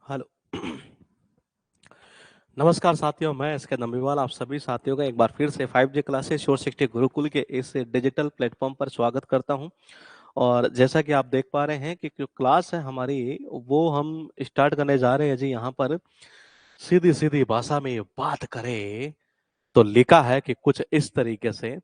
Hello. नमस्कार साथियों, मैं एसके नंबीवाल आप सभी साथियों का एक बार फिर से 5G क्लासेस श्योर 60 गुरुकुल के इस डिजिटल प्लेटफॉर्म पर स्वागत करता हूं। और जैसा कि आप देख पा रहे हैं कि जो क्लास है हमारी वो हम स्टार्ट करने जा रहे हैं जी। यहाँ पर सीधी सीधी भाषा में बात करें तो लिखा है कि कुछ इस तरीके से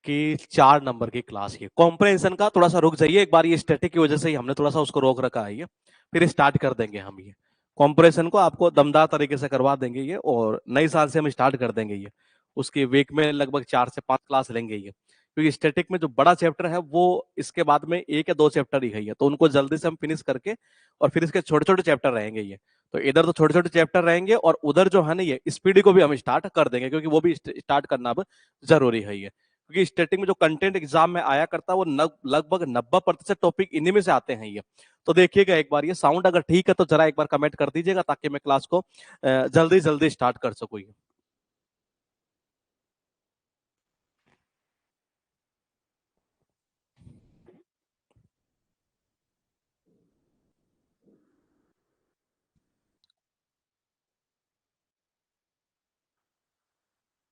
कि 4 नंबर की क्लास ये कॉम्प्रहेंशन का। थोड़ा सा रुक जाइए एक बार, ये स्टैटिक की वजह से ही हमने थोड़ा सा उसको रोक रखा है। ये फिर स्टार्ट कर देंगे हम। ये कॉम्प्रहेंशन को आपको दमदार तरीके से करवा देंगे ये, और नई साल से हम स्टार्ट कर देंगे ये। उसकी वीक में लगभग 4 से 5 क्लास लेंगे ये, क्योंकि स्टैटिक में जो बड़ा चैप्टर है वो इसके बाद में 1 या 2 चैप्टर ही है ये, तो उनको जल्दी से हम फिनिश करके और फिर इसके छोटे छोटे चैप्टर रहेंगे ये। तो इधर तो छोटे छोटे चैप्टर रहेंगे और उधर जो है ना ये स्पीडी को भी हम स्टार्ट कर देंगे, क्योंकि वो भी स्टार्ट करना अब जरूरी है ये। क्योंकि स्टैटिक में जो कंटेंट एग्जाम में आया करता है वो लगभग 90% टॉपिक इन्हीं में से आते हैं ये। तो देखिएगा एक बार, ये साउंड अगर ठीक है तो जरा एक बार कमेंट कर दीजिएगा ताकि मैं क्लास को जल्दी जल्दी स्टार्ट कर सकूं ये।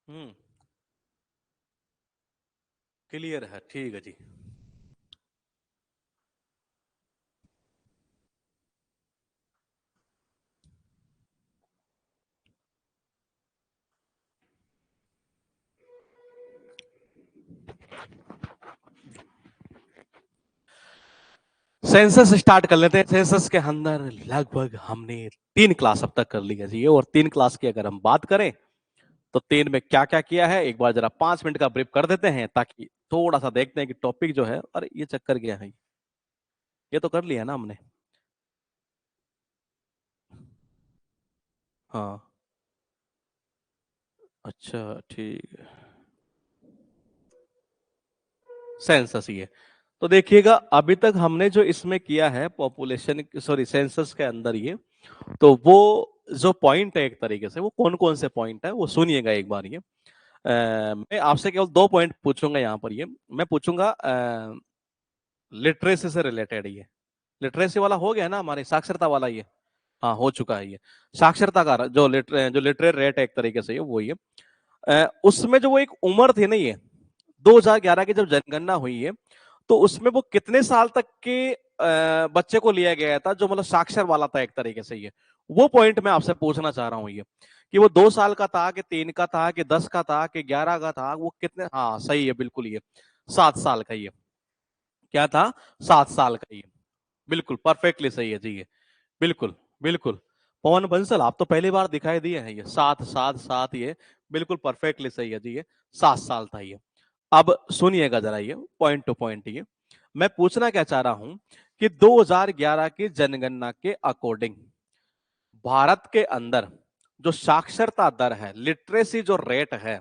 हम्म। क्लियर है, ठीक है जी। सेंसस स्टार्ट कर लेते हैं। सेंसस के अंदर लगभग हमने 3 क्लास अब तक कर ली है जी, और 3 क्लास की अगर हम बात करें तो 3 में क्या क्या किया है एक बार जरा 5 मिनट का ब्रीफ कर देते हैं, ताकि थोड़ा सा देखते हैं कि टॉपिक जो है, अरे ये चक्कर गया है। ये तो कर लिया ना हमने। हाँ। अच्छा, ठीक है। सेंसस ही है। तो देखिएगा अभी तक हमने जो इसमें किया है पॉपुलेशन, सॉरी सेंसस के अंदर ये, तो वो जो पॉइंट है एक तरीके से, वो कौन कौन से पॉइंट है वो सुनिएगा एक बार ये। मैं आपसे केवल 2 पॉइंट पूछूंगा यहाँ पर। ये मैं पूछूंगा लिटरेसी से रिलेटेड। ये लिटरेसी वाला हो गया ना हमारे, साक्षरता वाला ये। हाँ हो चुका है ये। साक्षरता का जो लिटरेट रेट है एक तरीके से ये वो ये उसमें जो वो एक उम्र थी ना ये, 2011 की जब जनगणना हुई है, तो उसमें वो कितने साल तक के बच्चे को लिया गया था जो मतलब साक्षर वाला था एक तरीके से ये। वो पॉइंट मैं आपसे पूछना चाह रहा हूँ ये, कि वो 2 साल का था कि 3 का था कि 10 का था कि 11 का था, वो कितने। हाँ सही है बिल्कुल ये, 7 साल का ये। क्या था? 7 साल का ये। बिल्कुल परफेक्टली सही है जी ये। बिल्कुल बिल्कुल। पवन बंसल आप तो पहली बार दिखाई दिए हैं ये, 7 7 7 ये। बिल्कुल परफेक्टली सही है जी ये। 7 साल था ये। अब सुनिएगा जरा ये पॉइंट टू पॉइंट ये। मैं पूछना क्या चाह रहा हूं कि 2011 की जनगणना के अकॉर्डिंग भारत के अंदर जो साक्षरता दर है, लिटरेसी जो रेट है,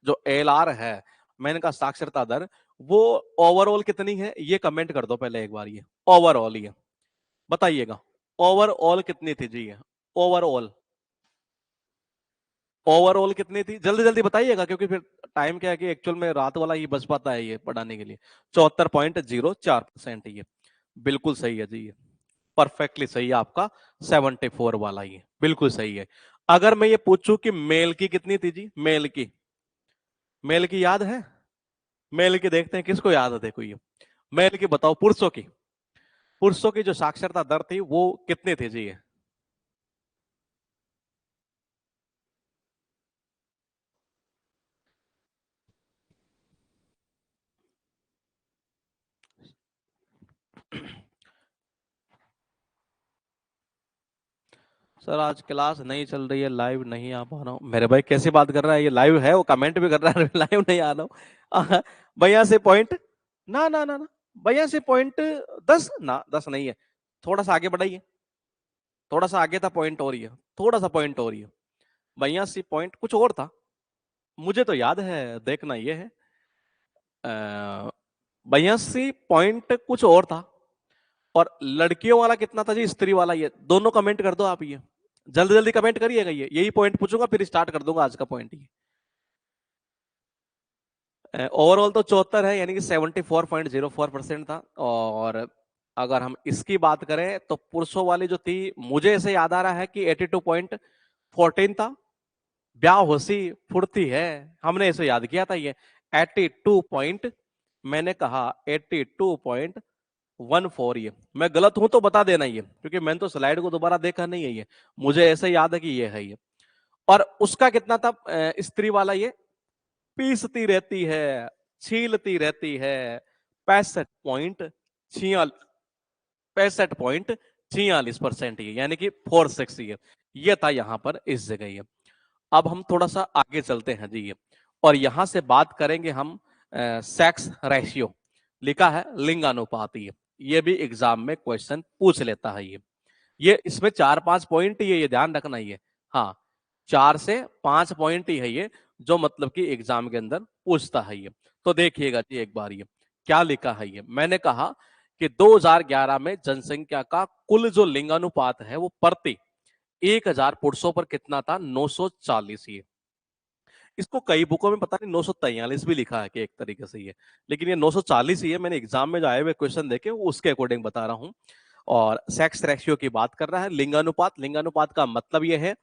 जो एलआर है, मैंने कहा साक्षरता दर, वो ओवरऑल कितनी है ये कमेंट कर दो पहले एक बार ये। ओवरऑल ये बताइएगा, ओवरऑल कितनी थी जी ये? ओवरऑल, ओवरऑल कितनी थी जल्दी जल्दी बताइएगा, क्योंकि फिर टाइम क्या है कि एक्चुअल में रात वाला ही बच पाता है ये पढ़ाने के लिए। 74.04% ये। बिल्कुल सही है जी ये। परफेक्टली सही है आपका। 74 वाला ये बिल्कुल सही है। अगर मैं ये पूछूं कि मेल की कितनी थी जी? मेल की, मेल की याद है? मेल की देखते हैं किसको याद है, देखो ये। मेल की बताओ, पुरुषों की। पुरुषों की जो साक्षरता दर थी वो कितनी थी जी ये? सर आज क्लास नहीं चल रही है, लाइव नहीं आ पा रहा हूँ। मेरे भाई कैसी बात कर रहा है, ये लाइव है, वो कमेंट भी कर रहा है लाइव नहीं आ रहा हूँ। भैया से पॉइंट, ना ना ना ना, भैया से पॉइंट 10 ना, 10 नहीं है। थोड़ा सा आगे बढ़ाइए, थोड़ा सा आगे था पॉइंट और ये, थोड़ा सा पॉइंट और ये। भैया से पॉइंट कुछ और था, मुझे तो याद है, देखना ये है। 82 पॉइंट कुछ और था। और लड़कियों वाला कितना था जी, स्त्री वाला? ये दोनों कमेंट कर दो आप ये, जल्दी जल्दी कमेंट करिएगा ये। यही पॉइंट पूछूंगा फिर स्टार्ट कर दूंगा आज का पॉइंट ये। ओवरऑल तो 74 है, यानी कि 74.04% था। और अगर हम इसकी बात करें तो पुरुषों वाली जो थी, मुझे ऐसे याद आ रहा है कि 82.14 था। ब्याह होसी फुर्ती है, हमने इसे याद किया था ये 82 पॉइंट, मैंने कहा 82.14। ये मैं गलत हूं तो बता देना ये, क्योंकि मैंने तो स्लाइड को दोबारा देखा नहीं है ये, मुझे ऐसे याद है कि ये है ये। और उसका कितना था स्त्री वाला ये? पीसती रहती है, छीलती रहती है, 65.46%, ये यानी कि 46 ये था यहां पर इस जगह ये। अब हम थोड़ा सा आगे चलते हैं जी ये, और यहां से बात करेंगे हम सेक्स रेशियो। लिखा है लिंगानुपात, ये भी एग्जाम में क्वेश्चन पूछ लेता है ये इसमें 4-5 पॉइंट ये ध्यान रखना ये। हाँ, 4 से 5 पॉइंट ही है ये, जो मतलब कि एग्जाम के अंदर पूछता है ये। तो देखिएगा जी एक बार ये क्या लिखा है ये। मैंने कहा कि 2011 में जनसंख्या का कुल जो लिंगानुपात है वो प्रति 1000 पुरुषों पर कितना था? 940। ये इसको कई बुकों में पता नहीं 943 भी लिखा है कि एक तरीके से ये, लेकिन ये 940 ही है। मैंने एग्जाम में जो आए हुए क्वेश्चन देखे उसके अकॉर्डिंग बता रहा हूं। और सेक्स रेशियो की बात कर रहा है, लिंगानुपात। लिंगानुपात का मतलब यह है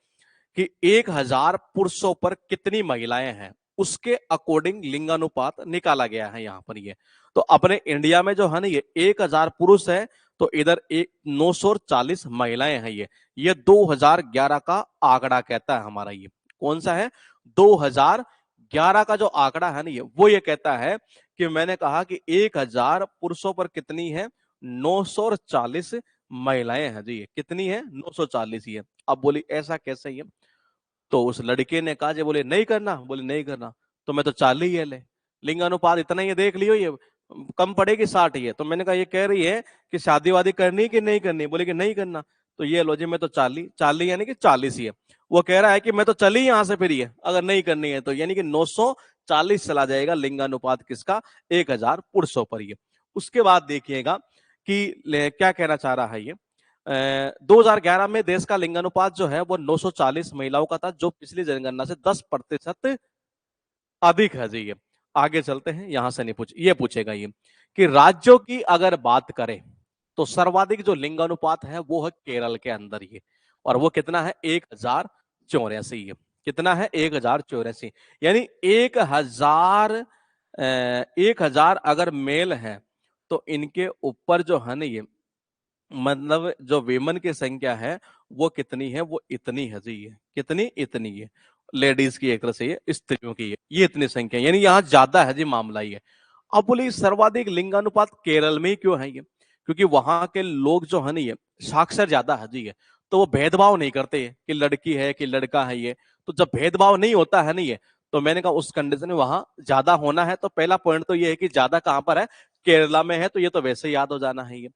कि 1000 पुरुषों पर कितनी महिलाएं हैं, उसके अकॉर्डिंग लिंगानुपात निकाला गया है यहाँ पर ये। तो अपने इंडिया में जो है ना ये 1000 पुरुष है, तो इधर 940 महिलाएं हैं ये 2011 का आंकड़ा कहता है हमारा ये। कौन सा है? 2011 का जो आंकड़ा है ना ये, वो ये कहता है कि मैंने कहा कि 1000 पुरुषों पर कितनी है? 940 महिलाएं हैं जी। ये कितनी है? 940 ही है। अब बोली ऐसा कैसे ये? तो उस लड़के ने कहा, बोले नहीं करना, बोले नहीं करना, तो मैं तो 40 है ले, लिंगानुपात इतना ही देख लियो, ये कम पड़ेगी 60 ही है। तो मैंने कहा ये कह रही है कि शादी वादी करनी कि नहीं करनी? बोले कि नहीं करना। तो ये लो जी, मैं तो 40 यानी कि 40 ही है। वो कह रहा है कि मैं तो चली यहां से फिर, ये अगर नहीं करनी है तो, यानी कि 940 चला जाएगा लिंगानुपात किसका? 1000 पुरुषों पर ये। उसके बाद देखिएगा कि क्या कहना चाह रहा है ये। 2011 में देश का लिंगानुपात जो है वो 940 महिलाओं का था, जो पिछली जनगणना से 10% अधिक है जी ये। आगे चलते हैं, यहां से नहीं ये पूछेगा ये कि राज्यों की अगर बात करें तो सर्वाधिक जो लिंगानुपात है वो है केरल के अंदर ये, और वो कितना है? 1084। ये कितना है? 1084, यानी 1000 अगर मेल है तो इनके ऊपर जो है ना ये, मतलब जो वेमन की संख्या है वो कितनी है? वो इतनी है जी। ये कितनी? इतनी है लेडीज की, एक तरह से ये स्त्रियों की ये इतनी संख्या, यानी यहाँ ज्यादा है जी मामला ये। अब बोले सर्वाधिक लिंगानुपात केरल में ही क्यों है ये? क्योंकि वहां के लोग जो है ना ये साक्षर ज्यादा है जी ये, तो वो भेदभाव नहीं करते कि लड़की है कि लड़का है ये। तो जब भेदभाव नहीं होता है ना ये, तो मैंने कहा उस कंडीशन में वहां ज्यादा होना है। तो पहला पॉइंट तो ये है कि ज्यादा कहां पर है? केरला में है, तो ये तो वैसे ही याद हो जाना है ये।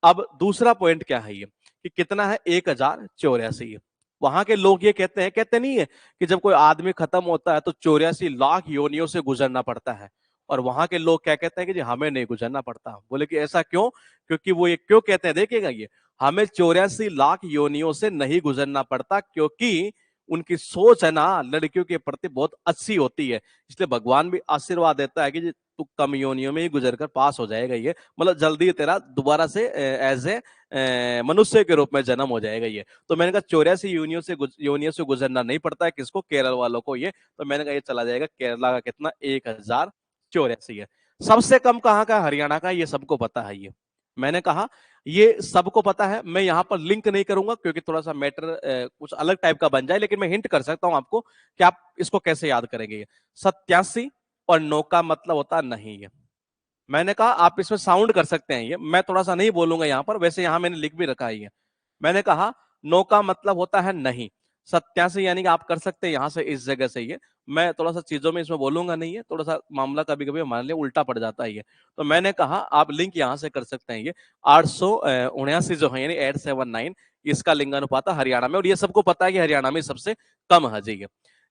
अब दूसरा पॉइंट क्या है ये कि कितना है? 1084। वहां के लोग ये कहते हैं, कहते नहीं है कि जब कोई आदमी खत्म होता है तो 84 लाख योनियों से गुजरना पड़ता है, और वहां के लोग क्या कहते हैं कि जी हमें नहीं गुजरना पड़ता। बोले कि ऐसा क्यों? क्योंकि वो ये क्यों कहते हैं, देखिएगा ये, हमें 84 लाख योनियों से नहीं गुजरना पड़ता क्योंकि उनकी सोच है ना लड़कियों के प्रति बहुत अच्छी होती है, इसलिए भगवान भी आशीर्वाद देता है कि जी तू कम योनियों में ही गुजर कर पास हो जाएगा ये, मतलब जल्दी तेरा दोबारा से एज ए मनुष्य के रूप में जन्म हो जाएगा ये। तो मैंने कहा 84 योनियों से गुजरना नहीं पड़ता है किसको? केरल वालों को ये। तो मैंने कहा ये चला जाएगा केरला का कितना? 1084 है। सबसे कम कहाँ का? हरियाणा का, ये सबको पता है ये। मैंने कहा ये सबको पता है। मैं यहां पर लिंक नहीं करूंगा क्योंकि थोड़ा सा मैटर कुछ अलग टाइप का बन जाए, लेकिन मैं हिंट कर सकता हूं आपको कि आप इसको कैसे याद करेंगे। 87 और 9 का मतलब होता नहीं है। मैंने कहा आप इसमें साउंड कर सकते हैं ये, मैं थोड़ा सा नहीं बोलूंगा यहां पर, वैसे यहां मैंने लिख भी रखा है ये। मैंने कहा 9 का मतलब होता है नहीं, 87 यानी कि आप कर सकते हैं यहां से, इस जगह से ये। मैं थोड़ा सा चीजों में इसमें बोलूंगा नहीं है, थोड़ा सा मामला कभी कभी हमारे लिए उल्टा पड़ जाता है ये। तो मैंने कहा आप लिंक यहां से कर सकते हैं ये। 879 जो है यानी 879, इसका लिंगानुपात है हरियाणा में, और ये सबको पता है कि हरियाणा में सबसे कम है जी ये।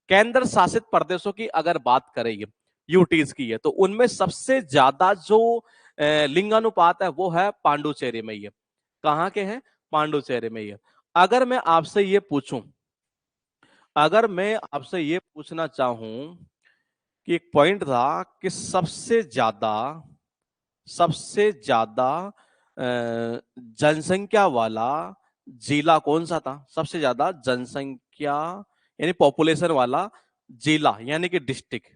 केंद्र शासित प्रदेशों की अगर बात करें ये, यूटीज की है, तो उनमें सबसे ज्यादा जो लिंगानुपात है वो है पांडुचेरी में ये। कहाँ के हैं? पांडुचेरी में ये। अगर मैं आपसे ये पूछूं, अगर मैं आपसे ये पूछना चाहूं कि एक पॉइंट था कि सबसे ज्यादा जनसंख्या वाला जिला कौन सा था, सबसे ज्यादा जनसंख्या यानी पॉपुलेशन वाला जिला यानी कि डिस्ट्रिक्ट,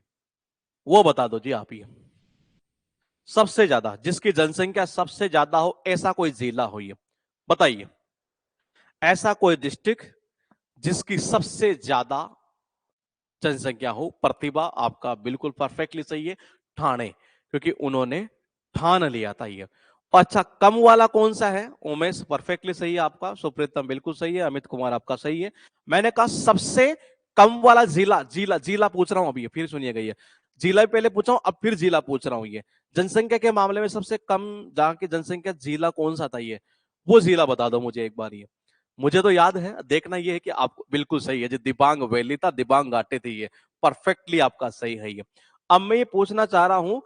वो बता दो जी आप। ये सबसे ज्यादा जिसकी जनसंख्या सबसे ज्यादा हो ऐसा कोई जिला हो, ये बताइए। ऐसा कोई डिस्ट्रिक्ट जिसकी सबसे ज्यादा जनसंख्या हो। प्रतिभा आपका बिल्कुल परफेक्टली सही है, ठाणे, क्योंकि उन्होंने ठान लिया था ये। अच्छा, कम वाला कौन सा है? उमेश परफेक्टली सही है आपका, सुप्रीतम बिल्कुल सही है, अमित कुमार आपका सही है। मैंने कहा सबसे कम वाला जिला, जिला जिला पूछ रहा हूं अभी, फिर सुनिएगा, ये जिला पहले पूछा हूं, अब फिर जिला पूछ रहा हूं। ये जनसंख्या के मामले में सबसे कम जहां की जनसंख्या जिला कौन सा था, ये वो जिला बता दो मुझे एक बार। ये मुझे तो याद है, देखना ये है कि आपको बिल्कुल सही है जी, दिबांग वैली था, दिबांग घाटी थी, ये परफेक्टली आपका सही है ये। अब मैं ये पूछना चाह रहा हूं,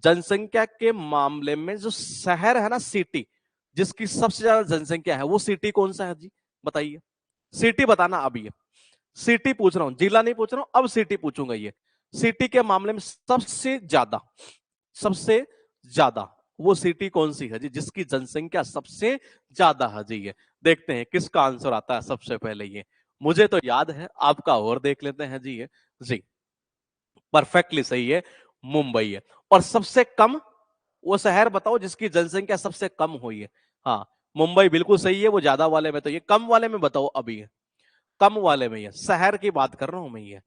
जनसंख्या के मामले में जो शहर है ना, सिटी, जिसकी सबसे ज्यादा जनसंख्या है, वो सिटी कौन सा है जी, बताइए। सिटी बताना अब, ये सिटी पूछ रहा हूं, जिला नहीं पूछ रहा हूं, अब सिटी पूछूंगा। ये सिटी के मामले में सबसे ज्यादा, सबसे ज्यादा वो सिटी कौन सी है जी, जिसकी जनसंख्या सबसे ज्यादा है जी। ये देखते हैं किसका आंसर आता है सबसे पहले। ये मुझे तो याद है, आपका और देख लेते हैं जी। ये जी परफेक्टली सही है, मुंबई है। और सबसे कम वो शहर बताओ जिसकी जनसंख्या सबसे कम हुई है। हाँ, मुंबई बिल्कुल सही है, वो ज्यादा वाले में तो, ये कम वाले में बताओ अभी। कम वाले में, ये शहर की बात कर रहा हूं मैं। ये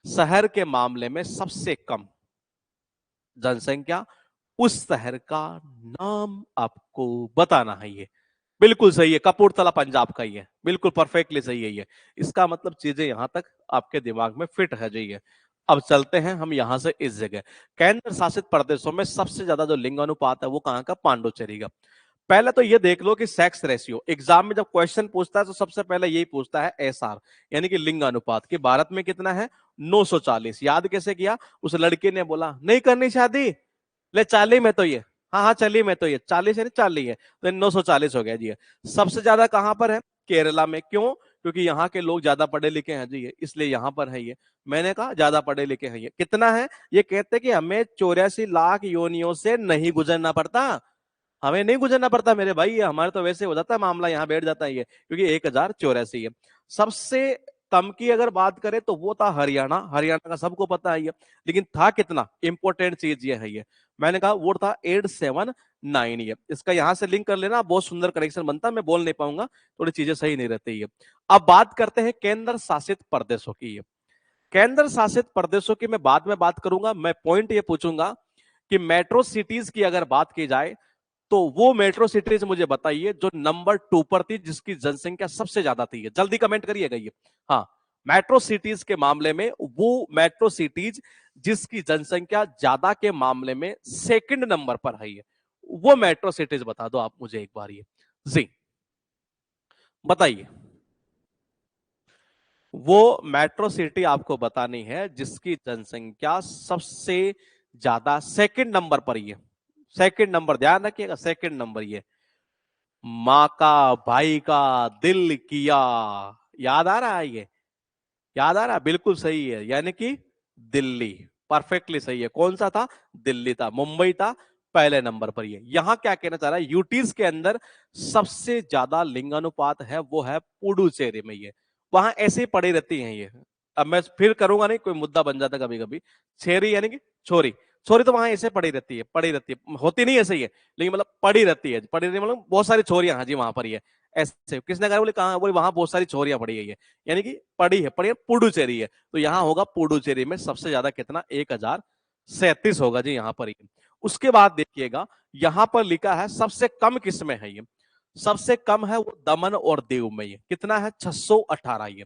शहर के मामले में सबसे कम जनसंख्या, उस शहर का नाम आपको बताना है। ये बिल्कुल सही है, कपूरथला पंजाब का ही है, बिल्कुल परफेक्टली सही है ये। इसका मतलब चीजें यहां तक आपके दिमाग में फिट है जी। ये अब चलते हैं हम यहां से इस जगह, केंद्र शासित प्रदेशों में सबसे ज्यादा जो लिंग अनुपात है वो कहां का? पांडुचेरी का। पहले तो ये देख लो कि सेक्स रेशियो, एग्जाम में जब क्वेश्चन पूछता है तो सबसे पहले यही पूछता है एसआर, यानी कि लिंग अनुपात, कि भारत में कितना है? 940। याद कैसे किया? उस लड़के ने बोला नहीं करनी शादी, ले 40 में तो ये, हाँ हाँ चलिए में तो ये 40 है, नहीं 40 है, तो 940 हो गया जी। सबसे ज्यादा कहां पर है? केरला में। क्यों? क्योंकि यहाँ के लोग ज्यादा पढ़े लिखे हैं जी, इसलिए यहाँ पर है ये। मैंने कहा ज्यादा पढ़े लिखे हैं ये। कितना है? ये कहते हैं कि हमें 84 लाख योनियों से नहीं गुजरना पड़ता, हमें नहीं गुजरना पड़ता मेरे भाई, ये हमारे तो वैसे हो जाता है मामला, यहाँ बैठ जाता है ये, क्योंकि 1084 है। सबसे कम की अगर बात करें तो वो था हरियाणा, हरियाणा का सबको पता है ये। लेकिन था कितना? इंपॉर्टेंट चीज ये है ये, मैंने कहा वो था 879 ये। इसका यहां से लिंक कर लेना, बहुत सुंदर कनेक्शन बनता है, मैं बोल नहीं पाऊंगा, थोड़ी चीजें सही नहीं रहती है। अब बात करते हैं केंद्र शासित प्रदेशों की। केंद्र शासित प्रदेशों की मैं बाद में बात करूंगा, मैं पॉइंट ये पूछूंगा कि मेट्रो सिटीज की अगर बात की जाए तो वो मेट्रो सिटीज मुझे बताइए जो नंबर 2 पर थी, जिसकी जनसंख्या सबसे ज्यादा थी। जल्दी कमेंट करिएगा ये। हाँ, मेट्रो सिटीज के मामले में वो मेट्रो सिटीज जिसकी जनसंख्या ज्यादा के मामले में सेकंड नंबर पर है, ये वो मेट्रो सिटीज बता दो आप मुझे एक बार। ये जी बताइए, वो मेट्रो सिटी आपको बतानी है जिसकी जनसंख्या सबसे ज्यादा सेकंड नंबर पर ही है। सेकंड नंबर, ध्यान रखिएगा, सेकंड नंबर ये। माँ का, भाई का दिल किया, याद आ रहा है ये? याद आ रहा है? बिल्कुल सही है, यानी कि दिल्ली, परफेक्टली सही है। कौन सा था? दिल्ली था, मुंबई था पहले नंबर पर। ये यहां क्या कहना चाह रहा है, यूटीज के अंदर सबसे ज्यादा लिंगानुपात है वो है पुडुचेरी में। ये वहां ऐसे ही पड़ी रहती हैं ये। अब मैं फिर करूंगा नहीं, कोई मुद्दा बन जाता कभी कभी। छेरी यानी कि छोरी, छोरी तो वहां ऐसे पड़ी रहती है, पड़ी रहती है, होती नहीं ऐसे ही है, लेकिन मतलब पड़ी रहती है, पड़ी रहती मतलब बहुत सारी छोरियां, हाँ जी वहां पर ही है। ऐसे किसने कहा? बोले कहा? बोले वहां बहुत सारी छोरियां पड़ी है ये, यानी कि पड़ी है, पड़ी है, पुडुचेरी है। तो यहां होगा पुडुचेरी में सबसे ज्यादा कितना? 1037 होगा जी यहाँ पर ही। उसके बाद देखिएगा, यहां पर लिखा है सबसे कम किसमें है ये? सबसे कम है वो दमन और दीव में। ये कितना है? 618 ये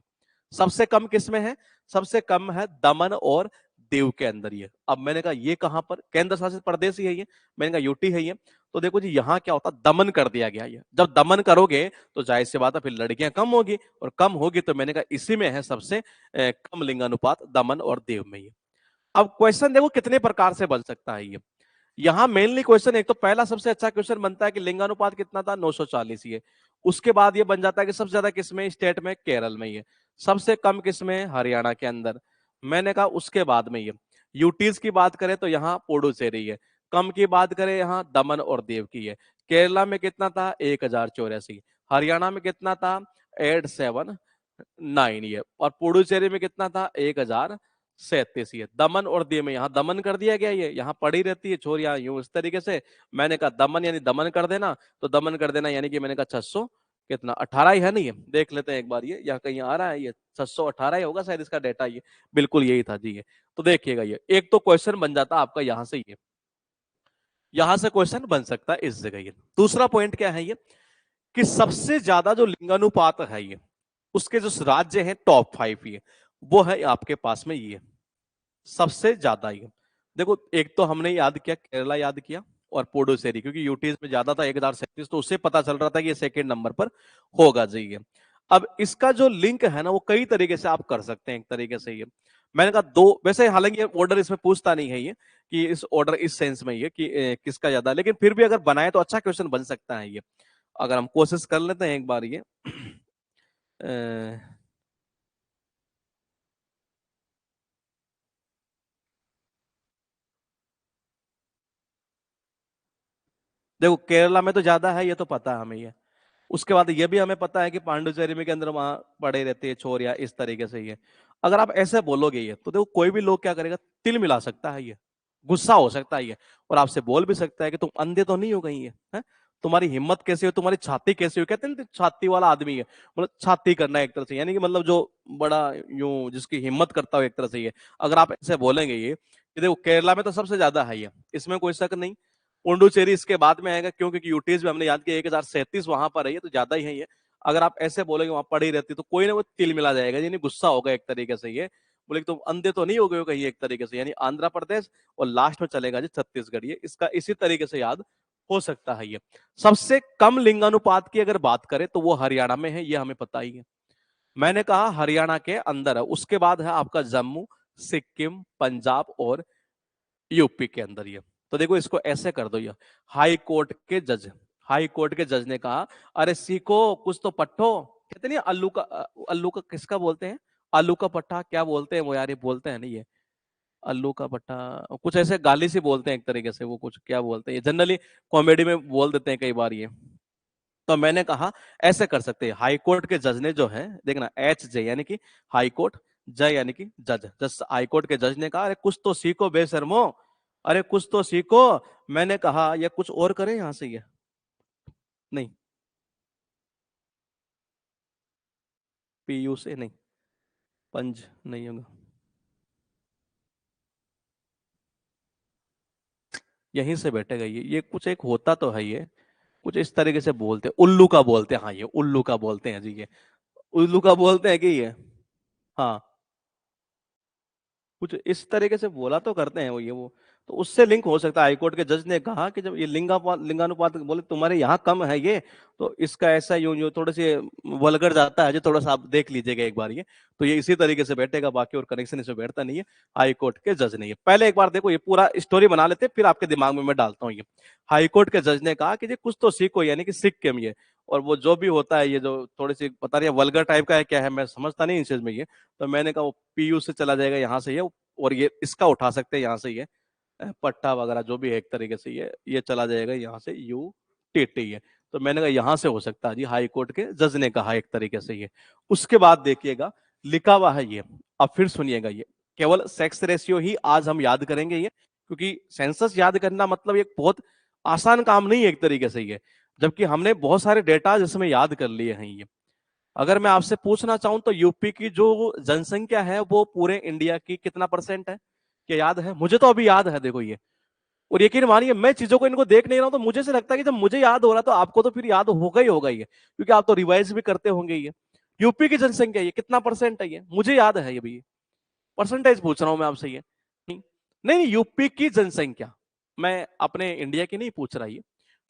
सबसे कम किसमें है? सबसे कम है दमन और दीव के अंदर ये। अब मैंने कहा ये कहां पर? केंद्र शासित प्रदेश ही है ये, मैंने कहा यूटी है ये। तो देखो जी यहां क्या होता, दमन कर दिया गया ये। जब दमन करोगे तो जाहिर सी बात है फिर लड़कियां कम होगी, और कम होगी तो मैंने कहा इसी में है सबसे कम लिंगानुपात, दमन और दीव में ये। अब क्वेश्चन देखो कितने प्रकार से बन सकता है ये। यहां मेनली क्वेश्चन, एक तो पहला सबसे अच्छा क्वेश्चन बनता है कि लिंगानुपात कितना था? 940 ये। उसके बाद ये बन जाता है कि सबसे ज्यादा किसमें? स्टेट में, केरल में ये। सबसे कम किसमें? हरियाणा के अंदर। मैंने कहा उसके बाद में ये यूटीज की बात करें तो यहाँ पुडुचेरी है। कम की बात करें यहाँ दमन और दीव की है, केरला में कितना था 1084, हरियाणा में कितना था 879 ये, और पुडुचेरी में कितना था 1037 ये। दमन और दीव में यहाँ दमन कर दिया गया, ये यहाँ पड़ी रहती है छोरियां यूं इस तरीके से। मैंने कहा दमन यानी दमन कर देना, तो दमन कर देना यानी कि मैंने कहा 600 कितना 18 ही है नहीं, ये देख लेते हैं एक बार, ये यहाँ कहीं आ रहा है, ये 618 ही होगा शायद इसका डेटा, ये बिल्कुल यही था जी। ये तो देखिएगा, ये एक तो क्वेश्चन बन जाता आपका यहाँ से, ये यहां से क्वेश्चन बन सकता है इस जगह। ये दूसरा पॉइंट क्या है, ये कि सबसे ज्यादा जो लिंगानुपात है, ये उसके जो राज्य हैं टॉप 5, ये वो है आपके पास में, ये सबसे ज्यादा। ये देखो, एक तो हमने याद किया केरला याद किया और पुडुचेरी, क्योंकि यूटीज में ज्यादा था 1037, तो उससे पता चल रहा था कि ये सेकंड नंबर पर होगा जी। ये अब इसका जो लिंक है ना, वो कई तरीके से आप कर सकते हैं। एक तरीके से ये मैंने कहा दो, वैसे हालांकि ये ऑर्डर इसमें पूछता नहीं है, ये कि इस ऑर्डर इस सेंस में ये कि किसका ज्यादा, लेकिन फिर भी अगर बनाए तो अच्छा क्वेश्चन बन सकता है ये, अगर हम कोशिश कर लेते हैं एक बार। ये देखो केरला में तो ज्यादा है, ये तो पता है हमें ये। उसके बाद ये भी हमें पता है कि पांडुचेरी में के अंदर वहां पड़े रहते हैं छोरिया इस तरीके से। ये अगर आप ऐसे बोलोगे ये, तो देखो कोई भी लोग क्या करेगा, तिल मिला सकता है ये, गुस्सा हो सकता है ये, और आपसे बोल भी सकता है कि तुम अंधे तो नहीं हो गई है? तुम्हारी हिम्मत कैसी हो, तुम्हारी छाती कैसी हो, कहते हैं छाती वाला आदमी है, मतलब छाती करना एक तरह से, यानी कि मतलब जो बड़ा यूं जिसकी हिम्मत करता हो एक तरह से ये। अगर आप ऐसे बोलेंगे ये, कि देखो केरला में तो सबसे ज्यादा है ये, इसमें कोई शक नहीं। पुडुचेरी इसके बाद में आएगा, क्योंकि यूटीज में हमने याद किया 1037 वहां पर है, ये तो ज्यादा ही है ये। अगर आप ऐसे बोलेंगे वहां पड़ी रहती, तो कोई ना कोई तिल मिला जाएगा, यानी गुस्सा होगा एक तरीके से ये, बोले तुम अंधे तो नहीं हो गए हो कहीं एक तरीके से, यानी आंध्र प्रदेश, और लास्ट में चलेगा जी छत्तीसगढ़। ये इसका इसी तरीके से याद हो सकता है ये। सबसे कम लिंगानुपात की अगर बात करें तो वो हरियाणा में है, ये हमें पता ही है। मैंने कहा हरियाणा के अंदर है, उसके बाद है आपका जम्मू, सिक्किम, पंजाब और यूपी के अंदर। ये तो देखो इसको ऐसे कर दो, ये हाई कोर्ट के जज, हाई कोर्ट के जज ने कहा अरे सीखो कुछ तो पट्टो, कहते नहीं अल्लू का किसका बोलते हैं, आलू का पट्टा क्या बोलते हैं वो यार, ये बोलते हैं नहीं ये अल्लू का पट्टा, कुछ ऐसे गाली से बोलते हैं एक तरीके से, वो कुछ क्या बोलते हैं जनरली कॉमेडी में बोल देते हैं कई बार ये। तो मैंने कहा ऐसे कर सकते हैं, हाई कोर्ट के जज ने जो है, देखना एच जे यानी कि हाई कोर्ट, जय यानी कि जज, जज हाई कोर्ट के जज ने कहा अरे कुछ तो सीखो बेशर्मो, अरे कुछ तो सीखो। मैंने कहा ये कुछ और करें यहां से, ये नहीं, पीयू से नहीं, पंज नहीं होगा, यहीं से बैठेगा ये कुछ एक होता तो है ये, कुछ इस तरीके से बोलते हैं, उल्लू का बोलते हैं, हाँ ये उल्लू का बोलते हैं जी, ये उल्लू का बोलते हैं कि ये, हाँ कुछ इस तरीके से बोला तो करते हैं वो, ये वो तो उससे लिंक हो सकता है। हाईकोर्ट के जज ने कहा कि जब ये लिंगानुपात बोले तुम्हारे यहाँ कम है ये, तो इसका ऐसा यूं यूं थोड़े से वल्गर जाता है, जो थोड़ा सा आप देख लीजिएगा एक बार ये, तो ये इसी तरीके से बैठेगा, बाकी और कनेक्शन इसमें बैठता नहीं है। हाईकोर्ट के जज ने, ये पहले एक बार देखो, ये पूरा स्टोरी बना लेते फिर आपके दिमाग में मैं डालता हूँ ये। हाईकोर्ट के जज ने कहा कि ये कुछ तो सीखो, यानी कि सीख के ये, और वो जो भी होता है ये जो थोड़ी सी पता नहीं वल्गर टाइप का है क्या है, मैं समझता नहीं इन चीज में ये। तो मैंने कहा वो पीयू से चला जाएगा यहाँ से ये, और ये इसका उठा सकते हैं यहाँ से ये पट्टा वगैरह जो भी है एक तरीके से, ये चला जाएगा यहाँ से यू टी है। तो मैंने कहा यहाँ से हो सकता है जी, हाई कोर्ट के जज ने कहा एक तरीके से ये। उसके बाद देखिएगा लिखा हुआ है ये, अब फिर सुनिएगा, ये केवल सेक्स रेशियो ही आज हम याद करेंगे ये, क्योंकि सेंसस याद करना मतलब एक बहुत आसान काम नहीं है एक तरीके से ये, जबकि हमने बहुत सारे डेटा जिसमें याद कर लिए हैं ये। अगर मैं आपसे पूछना चाहूं तो यूपी की जो जनसंख्या है वो पूरे इंडिया की कितना परसेंट है, क्या याद है? मुझे तो अभी याद है देखो ये, और यकीन मानिए मैं चीजों को इनको देख नहीं रहा हूं, तो मुझे से लगता है कि जब मुझे याद हो रहा तो आपको तो फिर याद होगा ही ये, क्योंकि आप तो रिवाइज भी करते होंगे ये। यूपी की जनसंख्या ये कितना परसेंट है, ये मुझे याद है ये भी, परसेंटेज पूछ रहा हूं मैं आपसे ये, नहीं नहीं, यूपी की जनसंख्या, मैं अपने इंडिया की नहीं पूछ रहा, ये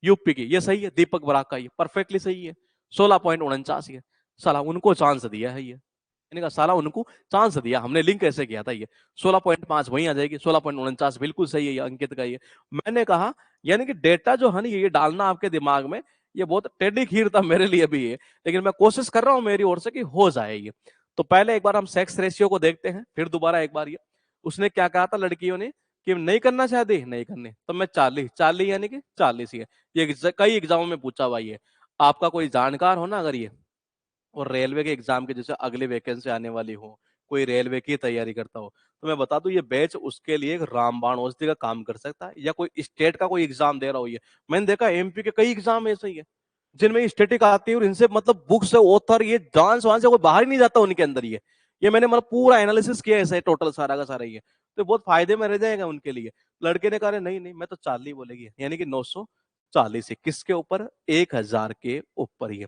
यूपी की, ये सही है दीपक बराक का, ये परफेक्टली सही है, 16.49 है। साला उनको चांस दिया है ये, मैंने कहा साला उनको चांस दिया, हमने लिंक ऐसे किया था ये, 16.5 वहीं आ जाएगी, 16.49 बिल्कुल सही है ये अंकित का ये। मैंने कहा यानी कि डेटा जो है ना ये डालना आपके दिमाग में, ये बहुत टेढ़ी खीर था मेरे लिए भी ये, लेकिन मैं कोशिश कर रहा हूं मेरी ओर से कि हो जाए ये। तो पहले एक बार हम सेक्स रेशियो को देखते हैं, फिर दोबारा एक बार ये, उसने क्या कहा था लड़कियों ने कि नहीं करना चाहते, नहीं करने, तो मैं 40, 40 यानी कि 40 ही है। ये कई एग्जामों में पूछा हुआ ये। आपका कोई जानकार हो ना अगर ये, और रेलवे के एग्जाम के जैसे अगली वैकेंसी आने वाली हो, कोई रेलवे की तैयारी करता हो, तो मैं बता दूं ये बैच उसके लिए एक रामबाण औषधि का काम कर सकता है। या कोई स्टेट का कोई एग्जाम दे रहा हो, ये मैंने देखा एमपी के कई एग्जाम ऐसे ही है जिनमें स्टेटिक आती है, और इनसे मतलब बुक से ऑथर ये डांस वांस से कोई बाहर ही नहीं जाता उनके अंदर। ये मैंने मतलब पूरा एनालिसिस किया ऐसा है, टोटल सारा का सारा ये तो बहुत फायदे में रह जाएगा उनके लिए। लड़के ने कहा नहीं नहीं मैं तो 40 बोलेगी, यानी कि 940 है, किसके ऊपर, 1000 के ऊपर ही है।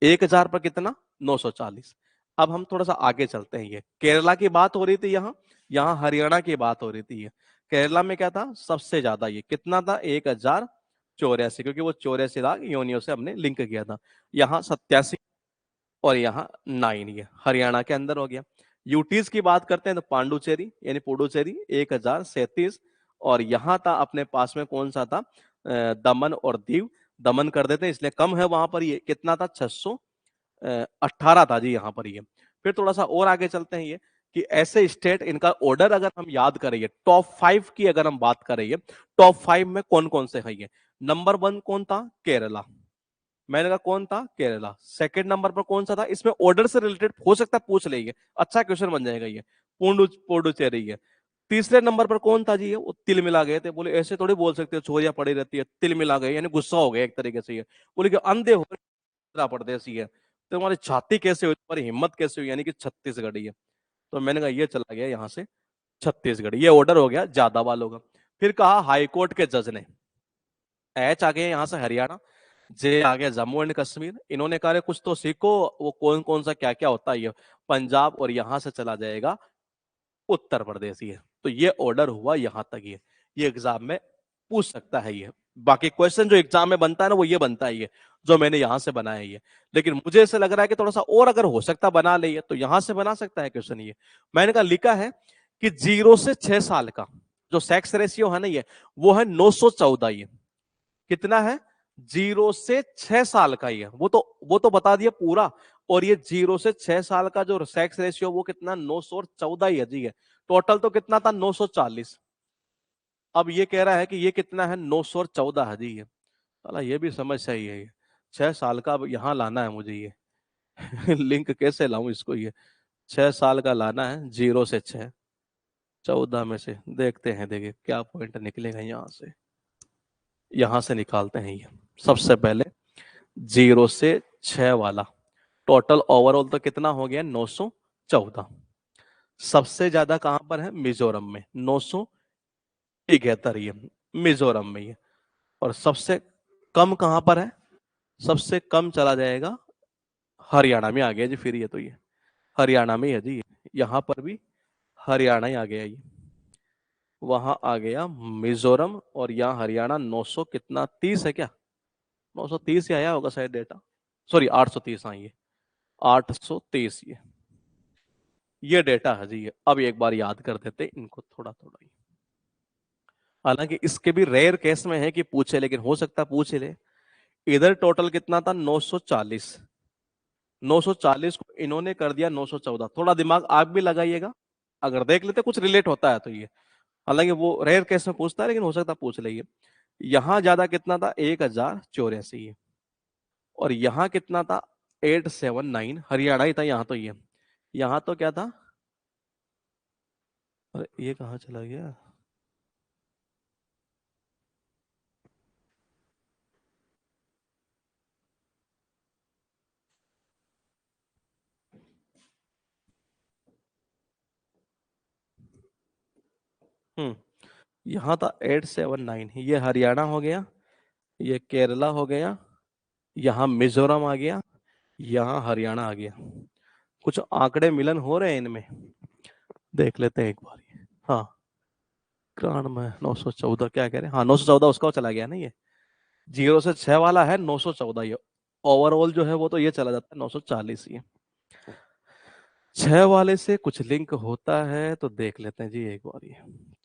1000 पर कितना, 940। अब हम थोड़ा सा आगे चलते हैं, ये केरला की बात हो रही थी, यहाँ यहाँ हरियाणा की बात हो रही थी। ये केरला में क्या था सबसे ज्यादा, ये कितना था, 1084, क्योंकि वो 84 लाख योनियों से हमने लिंक किया था। यहाँ 87 और यहाँ 9 ये हरियाणा के अंदर हो गया। यूटीज की बात करते हैं तो पांडुचेरी यानी पुडुचेरी 1037। और यहाँ था अपने पास में कौन सा था, दमन और दीव। दमन कर देते हैं इसलिए कम है वहां पर, ये कितना था, 618 था जी यहाँ पर ये। फिर थोड़ा सा और आगे चलते हैं, ये कि ऐसे स्टेट, इनका ऑर्डर अगर हम याद करें, टॉप 5 की अगर हम बात करें, टॉप 5 में कौन कौन से है ये। नंबर 1 कौन था, केरला। मैंने कहा कौन था, केरला। सेकंड नंबर पर कौन सा था, इसमें ऑर्डर से रिलेटेड हो सकता है पूछ लेंगे, अच्छा क्वेश्चन बन जाएगा ये, पुडुचेरी है। तीसरे नंबर पर कौन था जी, ये वो तिल मिला गए थे। बोले ऐसे थोड़ी बोल सकते हो, छोरियां पड़ी रहती है, तिल मिला गए यानी गुस्सा हो गया एक तरीके से। ये बोले कि अंधे हो परदेसी है, तो तुम्हारी छाती कैसे हुई, तुम्हारी हिम्मत कैसे हुई, यानी कि छत्तीसगढ़ी है। तो मैंने कहा ये चला गया यहाँ से छत्तीसगढ़, ये ऑर्डर हो गया ज्यादा वालों का। फिर कहा हाईकोर्ट के जज ने, एच आ गया यहाँ से हरियाणा, जे आ गया जम्मू एंड कश्मीर। इन्होंने कहा कुछ तो सीखो, वो कौन कौन सा क्या क्या होता है ये, पंजाब, और यहां से चला जाएगा उत्तर प्रदेश। ये तो ये ऑर्डर हुआ यहाँ तक। ये एग्जाम में पूछ सकता है ये। बाकी क्वेश्चन जो एग्जाम में बनता है ना, वो ये बनता है ये जो मैंने यहां से बनाया है ये। लेकिन मुझे ऐसा लग रहा है कि थोड़ा सा और अगर हो सकता बना ले, तो यहां से बना सकता है क्वेश्चन ये। मैंने कहा लिखा है कि 0 से 6 साल का जो सेक्स रेशियो है ना, ये वो है 914। ये कितना है, 0 से 6 साल का ही है, वो तो बता दिया पूरा। और ये 0 से 6 साल का जो सेक्स रेशियो वो कितना, 914 ही है जी है। टोटल तो कितना था, 940। अब ये कह रहा है कि ये कितना है, 914 है जी। ये साला ये भी समझ सही है ये, 6 साल का अब यहाँ लाना है मुझे ये लिंक कैसे लाऊं इसको, ये 6 साल का लाना है, 0 से 6, 14 में से देखते हैं, देखिए क्या पॉइंट निकलेगा यहाँ से। यहां से निकालते हैं ये सबसे पहले 0 से 6 वाला। टोटल ओवरऑल तो कितना हो गया, 914। सबसे ज्यादा कहां पर है, मिजोरम में 971 ये मिजोरम में ये। और सबसे कम कहां पर है, सबसे कम चला जाएगा हरियाणा में आ गया जी। फिर ये तो ये हरियाणा में है जी, यहां पर भी हरियाणा ही आ गया ये। वहां आ गया मिजोरम, और यहाँ हरियाणा 900 कितना, 30 है क्या, 930 ही आया होगा शायद डेटा, सॉरी 830, हाँ ये 830 ये डेटा है जी। अब एक बार याद कर देते इनको थोड़ा थोड़ा ही। हालांकि इसके भी रेयर केस में है कि पूछे, लेकिन हो सकता पूछ ले। इधर टोटल कितना था, 940। 940 को इन्होंने कर दिया 914। थोड़ा दिमाग आप भी लगाइएगा, अगर देख लेते कुछ रिलेट होता है तो ये। हालांकि वो रेयर केस में पूछता है, लेकिन हो सकता पूछ ले। यहाँ ज्यादा कितना था, 1084। और यहाँ कितना था, 879, हरियाणा ही था यहाँ तो ये। यहाँ तो क्या था, अरे ये कहाँ चला गया, हम्म यहाँ था 879, ये हरियाणा हो गया, ये केरला हो गया, यहाँ मिजोरम आ गया, यहाँ हरियाणा आ गया। कुछ आंकड़े मिलन हो रहे हैं इनमें, देख लेते हैं एक बार ये। हाँ, 91, 914 क्या कह रहे हैं, हाँ 914 उसका चला गया ना ये। 0 से 6 वाला है 914 ये। ओवरऑल जो है वो तो ये चला जाता है 940 ये। 6 वाले से कुछ लिंक होता है तो देख लेते हैं जी एक बार ये।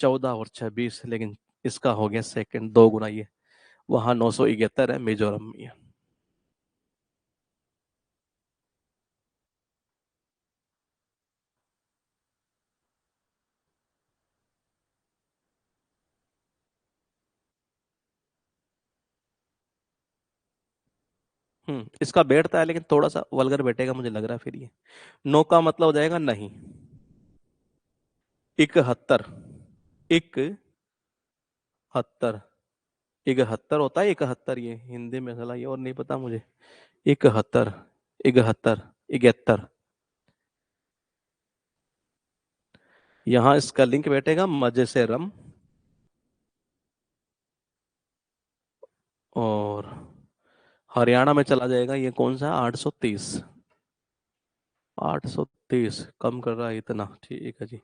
14 और 6 20, लेकिन इसका हो गया सेकंड 2 गुना ये। वहां 971 है मिजोरम में। इसका बैठता है लेकिन थोड़ा सा वल्गर बैठेगा मुझे लग रहा है फिर ये। नो का मतलब हो जाएगा नहीं। 71। 71। 71 होता है 71, ये हिंदी में साला ये और नहीं पता मुझे। 71। 71। 71। यहाँ इसका लिंक बैठेगा मजे से रम। और हरियाणा में चला जाएगा ये कौन सा 830। 830 कम कर रहा है इतना, ठीक है जी।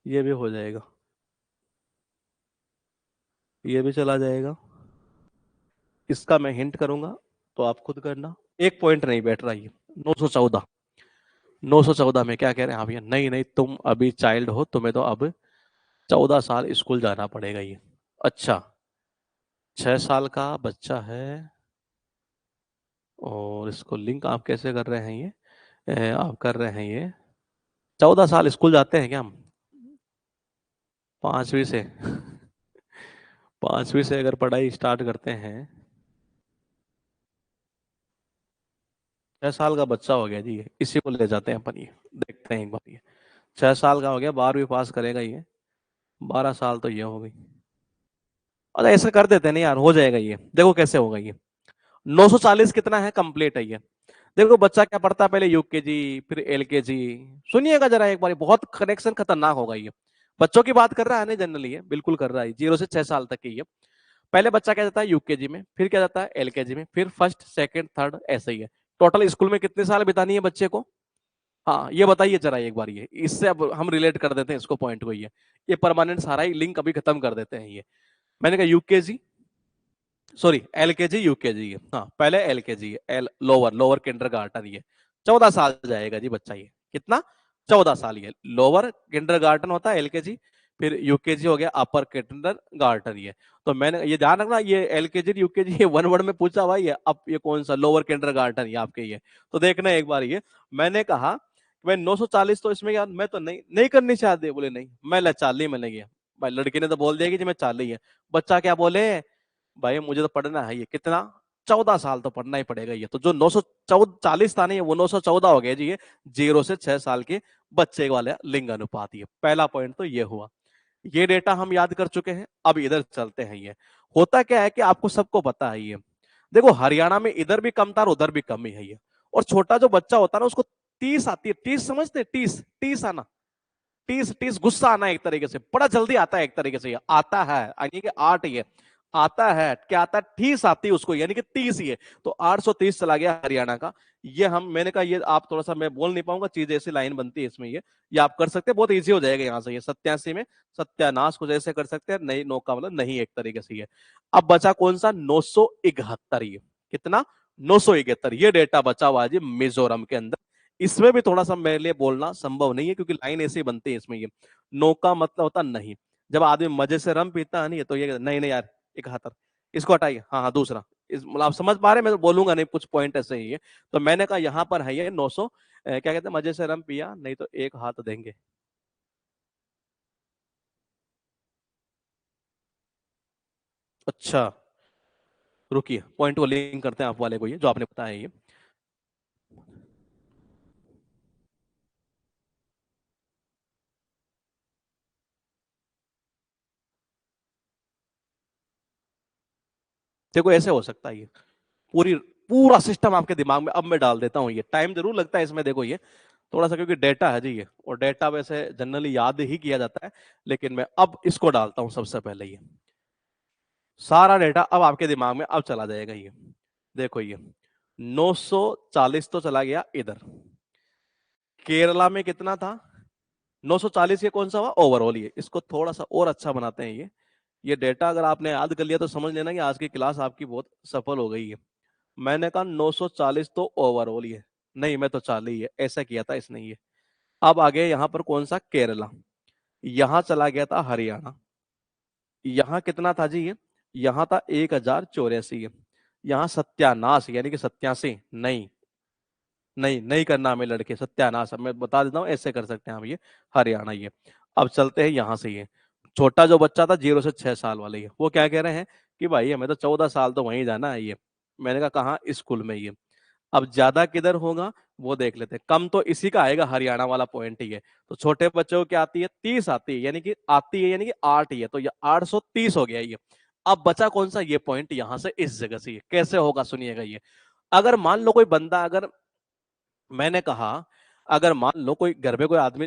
ये भी हो जाएगा। ये भी चला जाएगा। इसका मैं हिंट करूंगा तो आप खुद करना। एक पॉइंट नहीं बैठ रहा ये। 914। 914 में क्या कह रहे हैं आप, ये नहीं नहीं तुम अभी चाइल्ड हो, तुम्हें तो अब 14 साल स्कूल जाना पड़ेगा ये। अच्छा। 6 साल का बच्चा है। और इसको लिंक आप कैसे कर रहे हैं ये? आप कर रहे हैं ये 14 साल स्कूल जाते हैं क्या हम? 5वीं से 5वीं से अगर पढ़ाई स्टार्ट करते हैं। 6 साल का बच्चा हो गया जी ये, इसी को ले जाते हैं अपन ये। देखते हैं एक बार ये। 6 साल का हो गया, 12वीं पास करेगा ये। 12 साल तो ये हो गई। अरे ऐसे कर देते हैं नहीं यार, हो जाएगा ये, देखो कैसे होगा ये। 940 कितना है, कंप्लीट है ये। देखो बच्चा क्या पढ़ता है, पहले यूकेजी फिर एलकेजी। सुनिएगा जरा एक बार, बहुत कनेक्शन खतरनाक होगा ये। बच्चों की बात कर रहा है ना जनरली, ये बिल्कुल कर रहा है, 0 से 6 साल तक की ये। पहले बच्चा क्या जाता है यूकेजी में, फिर क्या जाता है एलकेजी में, फिर फर्स्ट सेकंड थर्ड, ऐसे ही है। टोटल स्कूल में कितने साल बितानी है बच्चे को? हाँ ये बताइए जरा एक बार ये, इससे अब हम रिलेट कर देते हैं इसको पॉइंट को ये परमानेंट सारा ही लिंक अभी खत्म कर देते हैं ये। मैंने कहा यूकेजी, सॉरी एलकेजी यूकेजी है, हाँ पहले एलकेजी है, एल लोअर लोअर किंडरगार्टन ये। 14 साल जाएगा जी बच्चा ये। कितना? 14 साल ये। लोअर किंडरगार्टन होता है एलकेजी, फिर यूकेजी हो गया अपर किंडरगार्टन ये। तो मैंने ये ध्यान रखना, ये एलकेजी यूकेजी ये वन वर्ड में पूछा भाई है, अब ये कौन सा लोअर किंडरगार्टन ये आपके ये। तो देखना एक बार ये। मैंने कहा मैं 940 तो इसमें क्या, मैं तो नहीं नहीं करनी चाहती, बोले नहीं मैं चाली में नहीं गया। भाई लड़की ने तो बोल दिया कि जी मैं चाली है। बच्चा क्या बोले, भाई मुझे तो पढ़ना है ये, कितना? 14 साल तो पढ़ना ही पड़ेगा ये। तो जो 940 था नहीं, वो 914 हो गया जी ये। 0 से 6 साल के बच्चे वाले लिंग अनुपात, ये पहला पॉइंट तो ये हुआ। ये डेटा हम याद कर चुके हैं, अब इधर चलते हैं ये। होता क्या है कि आपको सबको पता है ये। देखो हरियाणा में इधर भी कम था और उधर भी कम ही है ये। और छोटा जो बच्चा होता है ना, उसको 30 आती है, 30 समझते हैं, 30 30 आना। 30 30 गुस्सा आना एक तरीके से, बड़ा जल्दी आता है एक तरीके से, ये आता है यानी कि 8 ये आता है, क्या आता है, 30 आती है उसको, यानी कि 30 ही है। तो 830 चला गया हरियाणा का। ये हम, मैंने कहा ये आप थोड़ा सा, मैं बोल नहीं पाऊंगा, चीज ऐसी लाइन बनती है इसमें ये आप कर सकते हैं, बहुत इजी हो जाएगा यहाँ से ये। 87 में सत्यानाश को जैसे कर सकते हैं, नहीं नो का मतलब नहीं एक तरीके से ये। अब बचा कौन सा, 971 ये। कितना? 971 ये डेटा बचा हुआ है जी मिजोरम के अंदर। इसमें भी थोड़ा सा मेरे लिए बोलना संभव नहीं है, क्योंकि लाइन ऐसी बनती है इसमें ये। नो का मतलब होता नहीं। जब आदमी मजे से रम पीता है नहीं, तो ये नहीं नहीं यार 71, इसको हटाइए, हाँ हाँ दूसरा। इस मतलब आप समझ पा रहे हैं, मैं तो बोलूंगा नहीं, कुछ पॉइंट ऐसे ही है। तो मैंने कहा यहाँ पर है ये 900, क्या कहते हैं, मजे से रम पिया नहीं तो एक हाथ देंगे। अच्छा रुकिए, पॉइंट को लिंक करते हैं आप वाले को, ये जो आपने बताया ये। देखो ऐसे हो सकता है ये, पूरी पूरा सिस्टम आपके दिमाग में अब मैं डाल देता हूँ, ये टाइम जरूर लगता है इसमें, देखो ये थोड़ा सा, क्योंकि डेटा है जी ये, और डेटा वैसे जनरली याद ही किया जाता है। लेकिन मैं अब इसको डालता हूं सबसे पहले ये। सारा डेटा अब आपके दिमाग में अब चला जाएगा ये। देखो ये 940 तो चला गया इधर। केरला में कितना था? 940 ये कौन सा हुआ, ओवरऑल ये। इसको थोड़ा सा और अच्छा बनाते हैं ये डेटा अगर आपने याद कर लिया तो समझ लेना कि आज की क्लास आपकी बहुत सफल हो गई है। मैंने कहा 940 तो ओवरऑल ये, नहीं मैं तो 40 है, ऐसा किया था इसने ये। अब आ गया यहाँ पर कौन सा, केरला। यहाँ चला गया था हरियाणा। यहाँ कितना था जी ये? यहाँ था 1084 है। यहाँ सत्यानाश यानी कि 87, नहीं नहीं नहीं करना हमें लड़के, सत्यानाश मैं बता देता हूँ, ऐसे कर सकते हैं हम ये। हरियाणा ये। अब चलते हैं यहाँ से ये छोटा जो बच्चा था 0 से 6 साल वाले, ये वो क्या कह रहे हैं कि भाई हमें तो 14 साल तो वहीं जाना है ये। मैंने कहा कहाँ, स्कूल में ये। अब ज्यादा किधर होगा वो देख लेते हैं। कम तो इसी का आएगा, हरियाणा वाला पॉइंट ही है। तो छोटे बच्चों को क्या आती है, 30 आती है, यानी कि आती है, यानी कि 8 ही है, तो ये 830 हो गया ये। अब बचा कौन सा, ये पॉइंट यहां से इस जगह से। ये कैसे होगा सुनिएगा ये। अगर मान लो कोई बंदा, अगर मैंने कहा, अगर मान लो कोई घर में कोई आदमी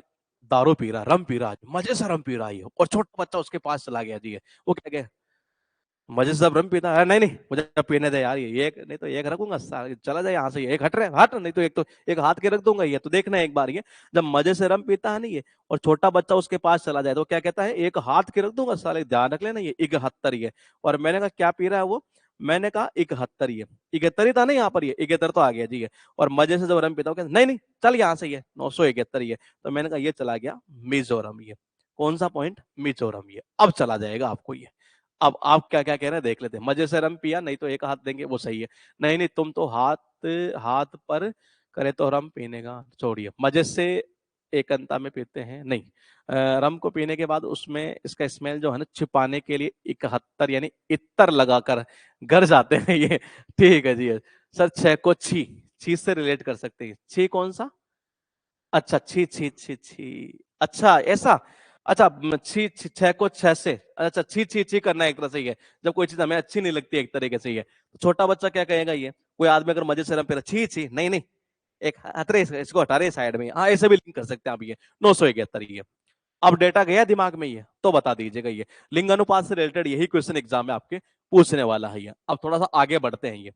दारू पी रहा, रम पी रहा, मजे से रम पी रहा है, और छोटा बच्चा उसके पास चला गया जी है, वो क्या कहे, मजे से सब रम पीता है, नहीं नहीं मुझे पीने दे यार, ये एक नहीं तो एक रखूंगा, चला जाए यहाँ से, ये एक हट रहे हट, नहीं तो एक, तो एक हाथ के रख दूंगा, ये तो देखना है एक बार ये। जब मजे से रम पीता है नहीं ये, और छोटा बच्चा उसके पास चला जाए, तो क्या कहता है, एक हाथ के रख दूंगा साले, ध्यान रख लेना, ये 71 ही है। और मैंने कहा क्या पी रहा है वो, मैंने कहा 71 ही है, 71 ही था ना यहाँ पर, ये 71 तो आ गया जी है। और मजे से जब रम पीता हूँ, नहीं नहीं चल यहाँ से, ये 971 ही है। तो मैंने कहा ये चला गया मिजोरम, ये कौन सा पॉइंट, मिजोरम, ये अब चला जाएगा आपको ये। अब आप क्या क्या कह रहे हैं देख लेते हैं। मजे से रम पिया, नहीं तो एक हाथ देंगे, वो सही है। नहीं नहीं तुम तो हाथ हाथ पर करे तो रम पीने का छोड़िए, मजे से एकंता में पीते हैं नहीं। रम को पीने के बाद उसमें इसका स्मेल जो है ना, छिपाने के लिए 71 यानी इत्तर लगाकर घर जाते हैं ये। ठीक है जी। सर 6 को छी, छी से रिलेट कर सकते हैं। छी कौन सा, अच्छा छी छी छी छी, अच्छा ऐसा, अच्छा छी छी, 6 को 6 से, अच्छा छी छी छी करना एक तरह से ही है, जब कोई चीज हमें अच्छी नहीं लगती एक तरीके से ही है। तो छोटा बच्चा क्या कहेगा, ये कोई आदमी अगर मजे से रम पे रहा, छी छी, नहीं नहीं एक हटरे, इसको हटा रहे साइड में, हाँ ऐसे भी लिंक कर सकते हैं आप ये। 971 ये। अब डेटा गया दिमाग में ये, तो बता दीजिएगा ये। लिंग अनुपात से रिलेटेड यही क्वेश्चन एग्जाम में आपके पूछने वाला है ये। अब थोड़ा सा आगे बढ़ते हैं ये।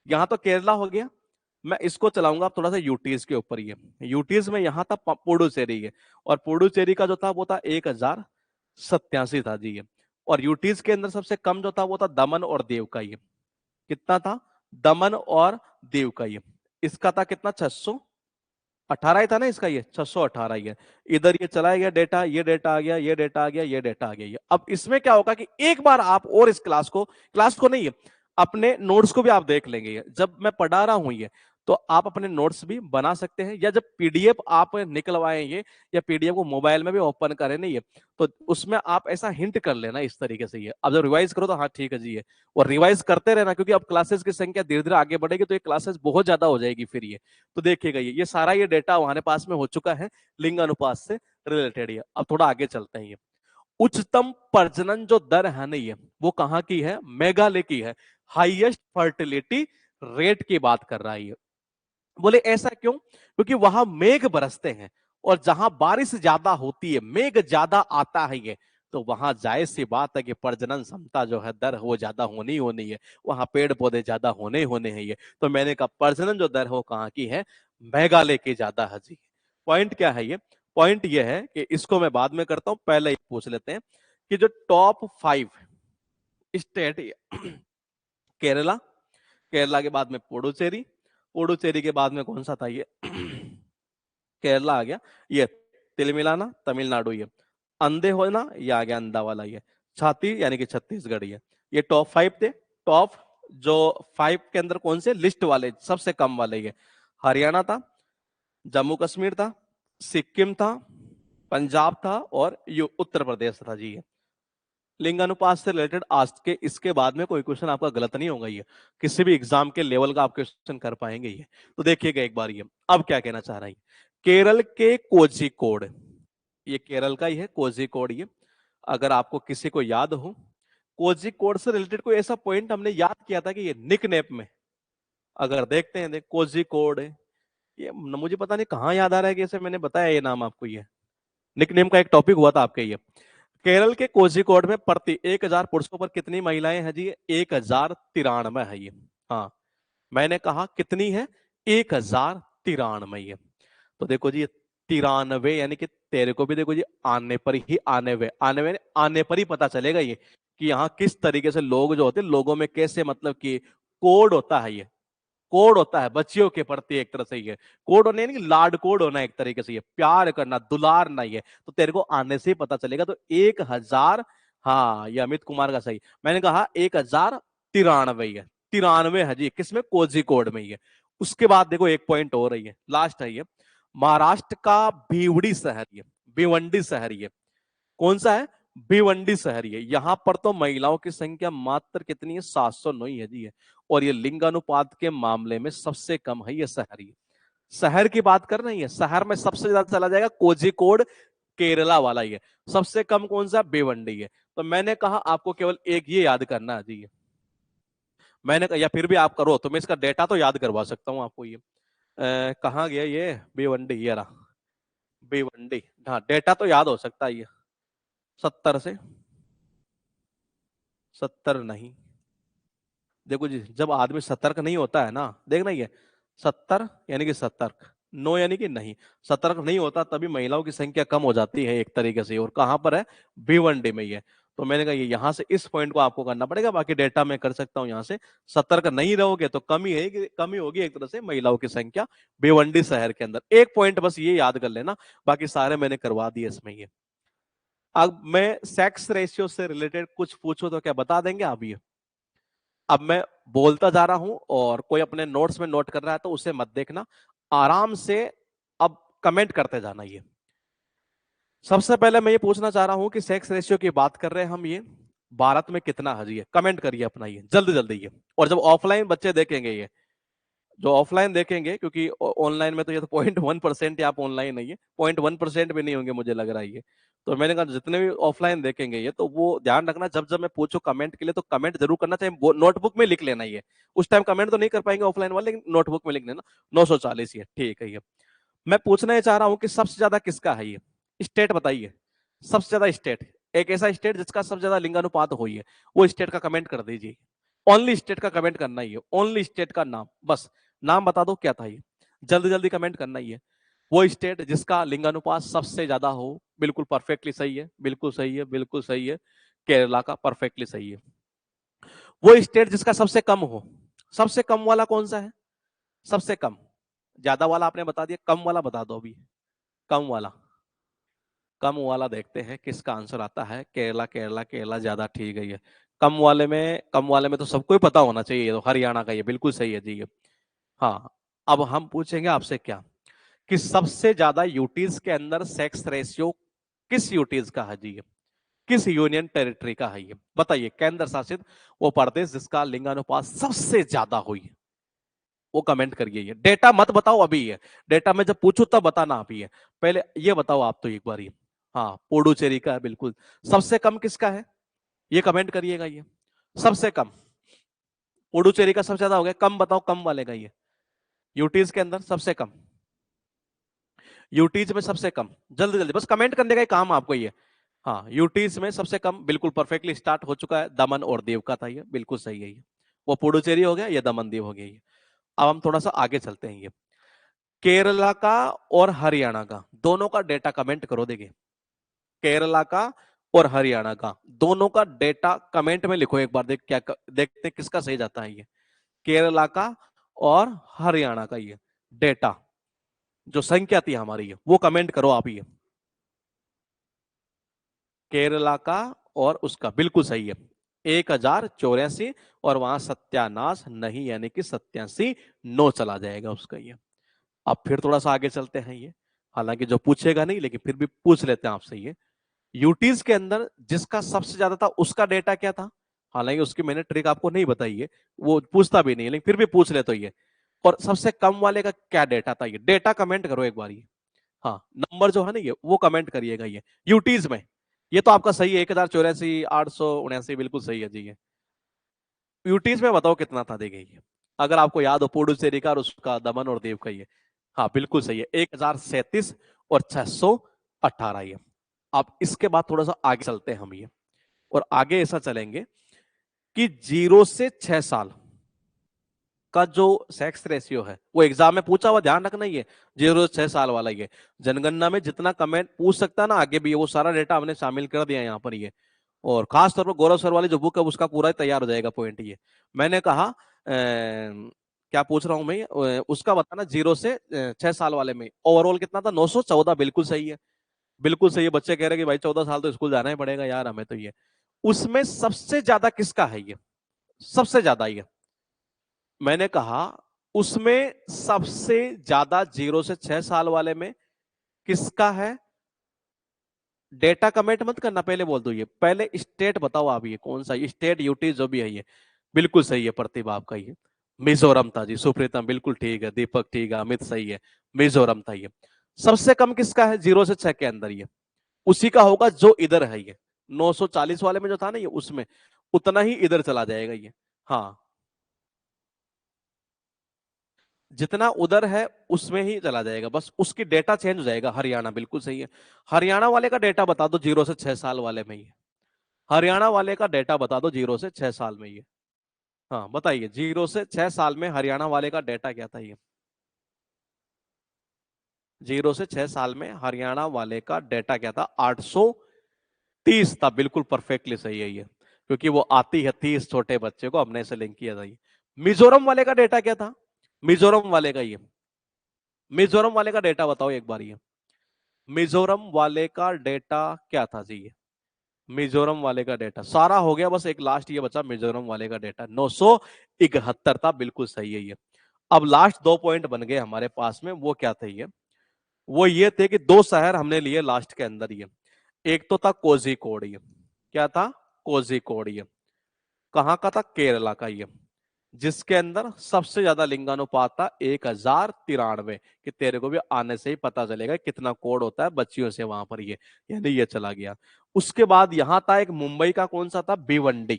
यहाँ तो केरला हो गया, मैं इसको चलाऊंगा आप थोड़ा सा यूटीज के ऊपर। ये यूटीज में यहाँ था पुडुचेरी है, और पुडुचेरी का जो था वो था 1087 था जी ये। और यूटीज के अंदर सबसे कम जो था वो था दमन और दीव का ये। कितना था, दमन और दीव का ये। इसका था कितना, 618 ही था ना इसका, ये 618 ही है। इधर ये चला गया डेटा, ये डेटा आ गया, ये डेटा आ गया, ये डेटा आ गया ये। अब इसमें क्या होगा कि एक बार आप और इस क्लास को नहीं है, अपने नोट्स को भी आप देख लेंगे। ये जब मैं पढ़ा रहा हूं ये, तो आप अपने नोट्स भी बना सकते हैं, या जब पीडीएफ आप निकलवाएंगे, या पीडीएफ को मोबाइल में भी ओपन करें नहीं है, तो उसमें आप ऐसा हिंट कर लेना इस तरीके से। ये अब जब रिवाइज करो तो हाँ ठीक है जी है, और रिवाइज करते रहना, क्योंकि अब क्लासेस की संख्या धीरे धीरे आगे बढ़ेगी, तो ये क्लासेस बहुत ज्यादा हो जाएगी फिर ये। तो देखिएगा ये सारा ये डेटा हमारे पास में हो चुका है लिंग अनुपात से रिलेटेड। ये अब थोड़ा आगे चलते हैं। ये उच्चतम प्रजनन जो दर है नहीं है, वो कहाँ की है, मेघालय की है। हाईएस्ट फर्टिलिटी रेट की बात कर रहा है ये। बोले ऐसा क्यों, क्योंकि वहां मेघ बरसते हैं, और जहां बारिश ज्यादा होती है, मेघ ज्यादा आता है ये, तो वहां जायज सी बात है कि प्रजनन क्षमता जो है, दर वो ज्यादा होनी होनी है, वहां पेड़ पौधे ज्यादा होने होने हैं ये। तो मैंने कहा प्रजनन जो दर हो कहाँ की है, मेघालय की ज्यादा है जी। पॉइंट क्या है ये, पॉइंट ये है कि इसको मैं बाद में करता हूं, पहले ही पूछ लेते हैं कि जो टॉप 5 स्टेट, केरला, केरला के बाद में पुडुचेरी, पुडुचेरी के बाद में कौन सा था ये केरला आ गया ये, तिलमिलाना तमिलनाडु ये, अंधे होना ये आ गया, अंधा वाला ये, छाती यानी कि छत्तीसगढ़ ये टॉप 5 थे। टॉप जो 5 के अंदर कौन से, लिस्ट वाले सबसे कम वाले ये, हरियाणा था, जम्मू कश्मीर था, सिक्किम था, पंजाब था, और ये उत्तर प्रदेश था जी ये। लिंगानुपात से रिलेटेड आज के इसके बाद में कोई क्वेश्चन आपका गलत नहीं होगा ये, किसी भी एग्जाम के लेवल का आप क्वेश्चन कर पाएंगे ये। तो देखिएगा एक बार ये, अब क्या कहना चाह रहा है, केरल के कोझिकोड, ये केरल का ही है कोझिकोड ये। अगर आपको किसी को याद हो, कोझिकोड से रिलेटेड कोई ऐसा पॉइंट हमने याद किया था कि ये निक नेप में, अगर देखते हैं, कोझिकोड, ये मुझे पता नहीं कहाँ याद आ रहा है कि ऐसे मैंने बताया ये नाम आपको, ये निक नेम का एक टॉपिक हुआ था आपके ये। केरल के कोझिकोड में प्रति 1000 पुरुषों पर कितनी महिलाएं हैं जी, 1093 है ये। हाँ मैंने कहा कितनी है, 1093 है। तो देखो जी 93 यानी कि तेरे को भी देखो जी आने पर ही, आने पर ही पता चलेगा ये कि यहाँ किस तरीके से लोग जो होते हैं, लोगों में कैसे मतलब कि कोड होता है, ये कोड होता है बच्चियों के प्रति एक तरह से। ये कोड होने नहीं, लाड कोड होना एक तरीके से, ये प्यार करना, दुलार नहीं है, तो तेरे को आने से ही पता चलेगा। तो 1000, हाँ ये अमित कुमार का सही, मैंने कहा 1093 है, 93 है जी, किसमें, कोझिकोड में ही है। उसके बाद देखो एक पॉइंट और है, ये लास्ट है ये, महाराष्ट्र का भिवंडी शहर, ये भिवंडी शहर, ये कौन सा है, भिवंडी शहर है। यहाँ पर तो महिलाओं की संख्या मात्र कितनी है, 709 है जी है। और ये लिंगानुपात के मामले में सबसे कम है ये शहर। ये शहर की बात कर रही है, शहर में सबसे ज्यादा चला जाएगा कोझिकोड, केरला वाला ही है। सबसे कम कौन सा, भिवंडी है। तो मैंने कहा आपको केवल एक ये याद करना है जी। मैंने कहा या फिर भी आप करो तो मैं इसका डेटा तो याद करवा सकता हूँ आपको। ये कहाँ गया ये भिवंडी, ये रहा भिवंडी। हाँ डेटा तो याद हो सकता है ये। 70 से 70 नहीं, देखो जी जब आदमी सतर्क नहीं होता है ना, देखना ये 70 यानी कि सतर्क, नो यानी कि नहीं, सतर्क नहीं होता तभी महिलाओं की संख्या कम हो जाती है एक तरीके से। और कहाँ पर है, भिवंडी में ही है। तो मैंने कहा ये यहाँ से इस पॉइंट को आपको करना पड़ेगा, बाकी डेटा मैं कर सकता हूँ यहाँ से। सतर्क नहीं रहोगे तो कमी है कि कमी होगी एक तरह से महिलाओं की संख्या भिवंडी शहर के अंदर। एक पॉइंट बस ये याद कर लेना, बाकी सारे मैंने करवा दिए इसमें। ये अब मैं सेक्स रेशियो से रिलेटेड कुछ पूछो तो क्या बता देंगे आप ये। अब मैं बोलता जा रहा हूं और कोई अपने नोट्स में नोट कर रहा है तो उसे मत देखना, आराम से अब कमेंट करते जाना। ये सबसे पहले मैं ये पूछना चाह रहा हूं कि सेक्स रेशियो की बात कर रहे हैं हम, ये भारत में कितना है जी, कमेंट करिए अपना ये जल्दी जल्दी ये। और जब ऑफलाइन बच्चे देखेंगे ये, जो ऑफलाइन देखेंगे, क्योंकि ऑनलाइन में तो ये तो 0.1% आप ऑनलाइन नहीं है, 0.1% भी नहीं होंगे मुझे लग रहा है ये। तो मैंने कहा जितने भी ऑफलाइन देखेंगे ये, तो वो ध्यान रखना जब जब मैं पूछूं कमेंट के लिए तो कमेंट जरूर करना चाहिए, नोटबुक में लिख लेना। ये उस टाइम कमेंट तो नहीं कर पाएंगे ऑफलाइन वाले, लेकिन नोटबुक में लिख लेना। 940 ये ठीक है। ये मैं पूछना ये चाह रहा हूँ कि सबसे ज्यादा किसका है, ये स्टेट बताइए। सबसे ज्यादा स्टेट, एक ऐसा स्टेट जिसका सबसे ज्यादा लिंगानुपात हो, है वो स्टेट का कमेंट कर दीजिए। ओनली स्टेट का कमेंट करना ही है, ओनली स्टेट का नाम, बस नाम बता दो क्या था ये, जल्दी जल्दी कमेंट करना ही है। वो स्टेट जिसका लिंगानुपात सबसे ज्यादा हो। बिल्कुल परफेक्टली सही है, बिल्कुल सही है, बिल्कुल सही है। केरला का परफेक्टली सही है। वो स्टेट जिसका सबसे कम हो, सबसे कम वाला कौन सा है, सबसे कम। ज्यादा वाला आपने बता दिया, कम वाला बता दो अभी। कम वाला, कम वाला देखते हैं किसका आंसर आता है। केरला केरला केरला ज्यादा ठीक है ये। कम वाले में तो सबको ही पता होना चाहिए, ये तो हरियाणा का, ये बिल्कुल सही है जी ये। हाँ, अब हम पूछेंगे आपसे क्या, कि सबसे ज्यादा यूटीज के अंदर सेक्स रेशियो किस यूटीज का है जी ये, किस यूनियन टेरिटरी का है ये बताइए। केंद्र शासित वो प्रदेश जिसका लिंगानुपात सबसे ज्यादा हुई, वो कमेंट करिए। ये डेटा मत बताओ अभी, ये डेटा मैं जब पूछू तब बताना आप। ये पहले ये बताओ आप तो एक बार ये। हाँ पुडुचेरी का है बिल्कुल। सबसे कम किसका है, ये कमेंट करिएगा। ये सबसे कम पुडुचेरी का सबसे ज्यादा हो गया, कम बताओ कम वाले का। ये यूटीज के अंदर सबसे कम, यूटीज में सबसे कम, जल्दी जल्दी बस कमेंट करने का ही काम आपको ये। हाँ यूटीज में सबसे कम, बिल्कुल परफेक्टली स्टार्ट हो चुका है, दमन और दीव का था ये, बिल्कुल सही है ये। वो पुडुचेरी हो गया, ये दमन दीव हो गया ये। अब हम थोड़ा सा आगे चलते हैं। ये केरला का और हरियाणा का दोनों का डेटा कमेंट करो। देखिए केरला का और हरियाणा का दोनों का डेटा कमेंट में लिखो एक बार, देखते हैं किसका सही जाता है ये। केरला का और हरियाणा का ये डेटा, जो संख्या थी हमारी ये, वो कमेंट करो आप। ये केरला का और उसका बिल्कुल सही है, 1084, और वहां सत्यानाश नहीं यानी कि 87 नो चला जाएगा उसका ये। अब फिर थोड़ा सा आगे चलते हैं। ये हालांकि जो पूछेगा नहीं लेकिन फिर भी पूछ लेते हैं आपसे। ये यूटीज के अंदर जिसका सबसे ज्यादा था उसका डेटा क्या था, हालांकि उसकी मैंने ट्रिक आपको नहीं बताई है, वो पूछता भी नहीं लेकिन फिर भी पूछ ले तो ये। और सबसे कम वाले का क्या डेटा था, ये डेटा कमेंट करो एक बार ये। हाँ नंबर जो है ना ये, वो कमेंट करिएगा ये यूटीज में। ये तो आपका सही है, 1084 879 बिल्कुल सही है जी ये। यूटीज में बताओ कितना था, देखिए ये अगर आपको याद हो पुडुचेरी का और उसका दमन और दीव का ये। हाँ बिल्कुल सही है, 1037 और 618 ये। अब इसके बाद थोड़ा सा आगे चलते हैं हम ये, और आगे ऐसा चलेंगे कि 0 से 6 साल का जो सेक्स रेशियो है, वो एग्जाम में पूछा हुआ, ध्यान रखना। ये 0 से 6 साल वाला ये जनगणना में जितना कमेंट पूछ सकता है ना आगे भी, वो सारा डेटा हमने शामिल कर दिया यहाँ पर ये। और खास तौर पर गौरव सर वाली जो बुक है उसका पूरा तैयार हो जाएगा पॉइंट ये। मैंने कहा क्या पूछ रहा हूं मैं, उसका बताना 0 से 6 साल वाले में ओवरऑल कितना था, 914, बिल्कुल सही है। बिल्कुल सही है, बच्चे कह रहे हैं कि भाई 14 साल तो स्कूल जाना ही पड़ेगा यार हमें तो ये। उसमें सबसे ज्यादा किसका है ये, सबसे ज्यादा ये मैंने कहा, उसमें सबसे ज्यादा 0 से 6 साल वाले में किसका है, डेटा कमेंट मत करना, पहले बोल दो ये, पहले स्टेट बताओ आप, ये कौन सा स्टेट, यूटी जो भी है ये बिल्कुल सही है। प्रतिभा आपका ये मिजोरम था जी। सुप्रीतम बिल्कुल ठीक है, दीपक ठीक है, अमित सही है, मिजोरम था ये। सबसे कम किसका है 0 से 6 के अंदर, ये उसी का होगा जो इधर है ये 940 वाले में जो था ना ये, उसमें उतना ही इधर चला जाएगा ये। हाँ, जितना उधर है उसमें ही चला जाएगा, बस उसकी डेटा चेंज हो जाएगा। हरियाणा बिल्कुल सही है। हरियाणा वाले का डेटा बता दो 0 से 6 साल वाले में ही। हरियाणा वाले का डेटा बता दो 0 से 6 साल में ये। हाँ बताइए, 0 से 6 साल में हरियाणा वाले का डेटा क्या था ये? 0 से 6 साल में हरियाणा वाले का डेटा क्या था? 830 था। बिल्कुल परफेक्टली सही है ये, क्योंकि वो आती है 30 छोटे बच्चे को, हमने इसे लिंक किया था ये। मिजोरम वाले का डेटा क्या था? मिजोरम वाले का ये, मिजोरम वाले का डेटा बताओ एक बार ये। मिजोरम वाले का डेटा क्या था जी ये? मिजोरम वाले का डेटा सारा हो गया, बस एक लास्ट ये बचा, मिजोरम वाले का डेटा 971 था। बिल्कुल सही है ये। अब लास्ट 2 पॉइंट बन गए हमारे पास में, वो क्या थे ये? वो ये थे कि 2 शहर हमने लिए लास्ट के अंदर ये। एक तो था कोझिकोड ये, क्या था? कोझिकोड ये कहाँ का था? केरला का ये, जिसके अंदर सबसे ज्यादा लिंगानुपात था 1093, कि तेरे को भी आने से ही पता चलेगा कितना कोड होता है बच्चियों से वहां पर ये, यानी ये चला गया। उसके बाद यहाँ था एक मुंबई का, कौन सा था? भिवंडी।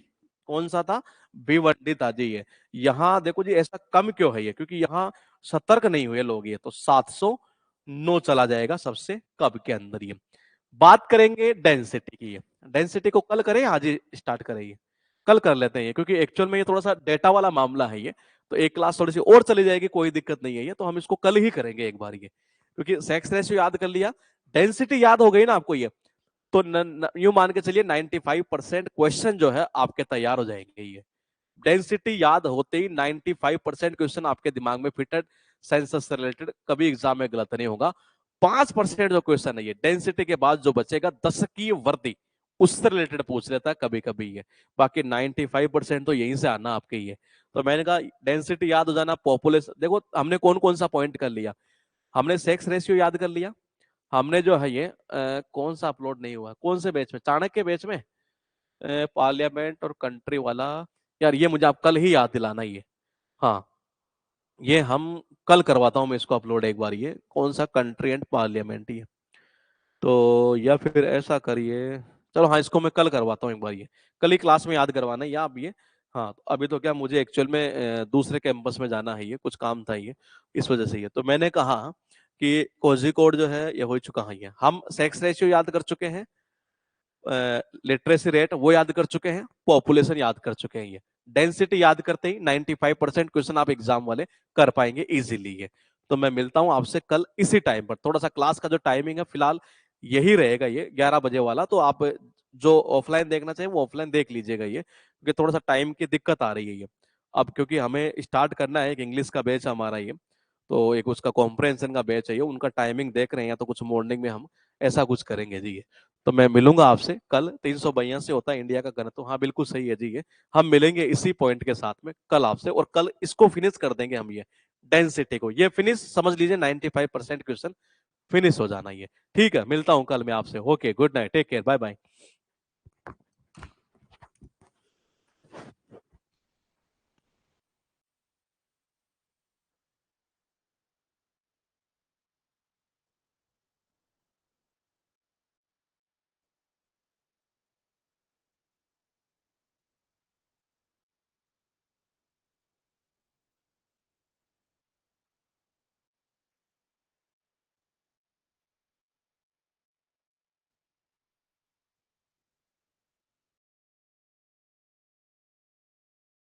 कौन सा था? भिवंडी था जी ये। यहाँ देखो जी, ऐसा कम क्यों है ये? क्योंकि यहाँ सतर्क नहीं हुए लोग, ये तो 709 चला जाएगा सबसे कब के अंदर ये। बात करेंगे डेंसिटी की, डेंसिटी को कल करें आज ही स्टार्ट करें ये? कल कर लेते हैं ये, क्योंकि एक्चुअल में ये थोड़ा सा डेटा वाला मामला है ये, तो एक क्लास थोड़ी सी और चली जाएगी, कोई दिक्कत नहीं है ये, तो हम इसको कल ही करेंगे एक बार ये। क्योंकि सेक्स रेशियो याद कर लिया, डेंसिटी याद हो गई ना आपको ये, तो यूं मान के चलिए 95% क्वेश्चन जो है आपके तैयार हो जाएंगे ये। डेंसिटी याद होते ही 95% क्वेश्चन आपके दिमाग में फिटेड, सेंसस से रिलेटेड, कभी एग्जाम में गलत नहीं होगा। 5% जो क्वेश्चन है ये डेंसिटी के बाद जो बचेगा, 10 की वर्दी, उससे रिलेटेड पूछ लेता है कभी कभी ये। बाकी 95% तो यहीं से आना आपके ये। तो मैंने कहा डेंसिटी याद हो जाना, पॉपुलेशन, देखो हमने कौन कौन सा पॉइंट कर लिया। हमने सेक्स रेशियो याद कर लिया, हमने जो है ये कौन सा अपलोड नहीं हुआ, कौन से बैच में? चाणक्य बैच में पार्लियामेंट और कंट्री वाला। यार ये मुझे आप कल ही याद दिलाना ये। हाँ, ये हम कल करवाता हूँ मैं इसको अपलोड एक बार, ये कौन सा? कंट्री एंड पार्लियामेंट ये। तो या फिर ऐसा करिए, चलो हाँ इसको मैं कल करवाता हूँ एक बार ये, कल ही क्लास में याद करवाना है या आप ये। हाँ तो अभी तो क्या, मुझे एक्चुअल में दूसरे कैंपस में जाना है, ये कुछ काम था ये, इस वजह से ये। तो मैंने कहा कि कोझिकोड जो है ये हो चुका है ये। हम सेक्स रेशियो याद कर चुके हैं, लिटरेसी रेट वो याद कर चुके हैं, पॉपुलेशन याद कर चुके हैं ये। डेंसिटी याद करते ही 95% क्वेश्चन आप एग्जाम वाले कर पाएंगे इजीली ये। तो मैं मिलता हूं आपसे कल इसी टाइम पर। थोड़ा सा क्लास का जो टाइमिंग है फिलहाल यही रहेगा ये 11 बजे वाला, तो आप जो ऑफलाइन देखना चाहिए वो ऑफलाइन देख लीजिएगा ये, क्योंकि थोड़ा सा टाइम की दिक्कत आ रही है ये अब, क्योंकि हमें स्टार्ट करना है। एक इंग्लिश का बैच हमारा ये, तो एक उसका कॉम्प्रहेंशन का बैच है ये, उनका टाइमिंग देख रहे हैं, या तो कुछ मॉर्निंग में हम ऐसा कुछ करेंगे जी ये। तो मैं मिलूंगा आपसे कल। 382 होता है इंडिया का घनत्व, हाँ बिल्कुल सही है जी ये। हम मिलेंगे इसी पॉइंट के साथ में कल आपसे, और कल इसको फिनिश कर देंगे हम ये डेंसिटी को। ये फिनिश समझ लीजिए, 95% क्वेश्चन फिनिश हो जाना ये। ठीक है, मिलता हूं कल मैं आपसे। Okay, good night, take care, bye bye.